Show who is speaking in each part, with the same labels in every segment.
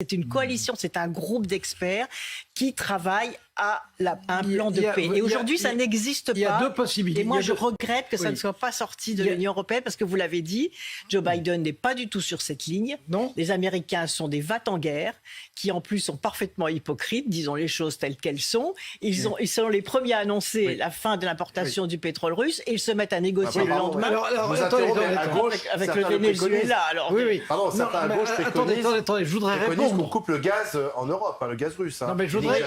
Speaker 1: C'est une coalition, c'est un groupe d'experts qui travaillent à un plan de paix. Et aujourd'hui, ça n'existe pas.
Speaker 2: Il y a deux possibilités.
Speaker 1: Et moi, je regrette que ça ne soit pas sorti de l'Union européenne, parce que vous l'avez dit, Joe Biden n'est pas du tout sur cette ligne.
Speaker 2: Non.
Speaker 1: Les Américains sont des va-t-en-guerre, qui en plus sont parfaitement hypocrites, disons les choses telles qu'elles sont. Ils sont les premiers à annoncer la fin de l'importation du pétrole russe, et ils se mettent à négocier le lendemain avec le Venezuela. Alors,
Speaker 3: Pardon, certains à gauche préconisent
Speaker 2: attendez, je voudrais répondre.
Speaker 3: qu'on coupe le gaz en Europe, le gaz russe.
Speaker 2: Non, mais je voudrais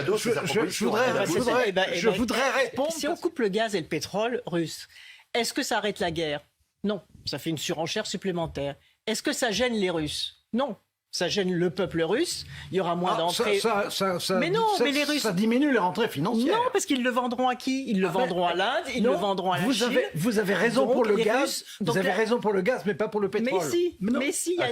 Speaker 2: répondre.
Speaker 1: Si on coupe le gaz et le pétrole russe, est-ce que ça arrête la guerre? Non, ça fait une surenchère supplémentaire. Est-ce que ça gêne les Russes? Non. Ça gêne le peuple russe, il y aura moins d'entrées. Mais non, mais les Russes...
Speaker 2: Ça diminue les rentrées financières.
Speaker 1: Non, parce qu'ils le vendront à qui? Ils le vendront à l'Inde, ils le vendront à la Chine.
Speaker 2: Vous avez raison pour le gaz, vous avez raison pour le gaz, mais pas pour le pétrole.
Speaker 1: Mais si, il y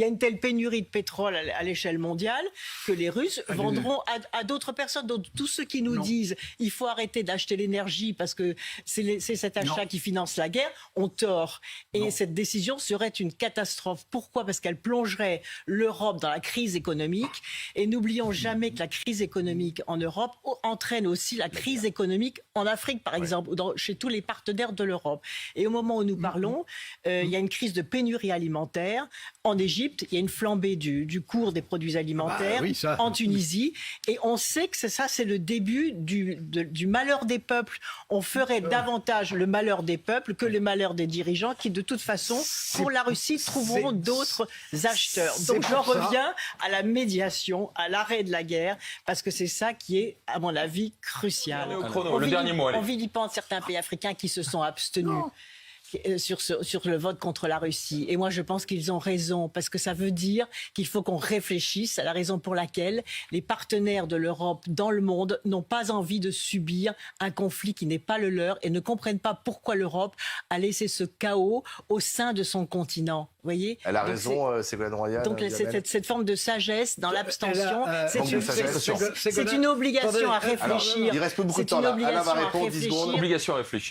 Speaker 1: a une telle pénurie de pétrole à l'échelle mondiale que les Russes vendront à d'autres personnes. Donc tous ceux qui nous disent il faut arrêter d'acheter l'énergie parce que c'est cet achat qui finance la guerre, ont tort. Et cette décision serait une catastrophe. Pourquoi? Parce qu'elle plongerait l'Europe dans la crise économique. Et n'oublions jamais que la crise économique en Europe entraîne aussi la crise économique en Afrique, par exemple, chez tous les partenaires de l'Europe. Et au moment où nous parlons, il y a une crise de pénurie alimentaire. En Égypte, il y a une flambée du cours des produits alimentaires. En Tunisie. Et on sait que ça, c'est le début du malheur des peuples. On ferait davantage le malheur des peuples que le malheur des dirigeants qui, de toute façon, pour la Russie, trouveront d'autres acheteurs. Donc j'en reviens à la médiation, à l'arrêt de la guerre, parce que c'est ça qui est, à mon avis, crucial.
Speaker 4: Le dernier mot, allez.
Speaker 1: On vilipende certains pays africains qui se sont abstenus. Sur le vote contre la Russie. Et moi, je pense qu'ils ont raison, parce que ça veut dire qu'il faut qu'on réfléchisse à la raison pour laquelle les partenaires de l'Europe dans le monde n'ont pas envie de subir un conflit qui n'est pas le leur et ne comprennent pas pourquoi l'Europe a laissé ce chaos au sein de son continent. Vous voyez ?
Speaker 3: Elle a raison, Ségolène Royal.
Speaker 1: Donc cette forme de sagesse dans l'abstention, c'est
Speaker 3: c'est
Speaker 1: une obligation à réfléchir.
Speaker 3: Alors, il reste plus beaucoup de temps là. Alain va répondre 10 secondes.
Speaker 4: Obligation à réfléchir.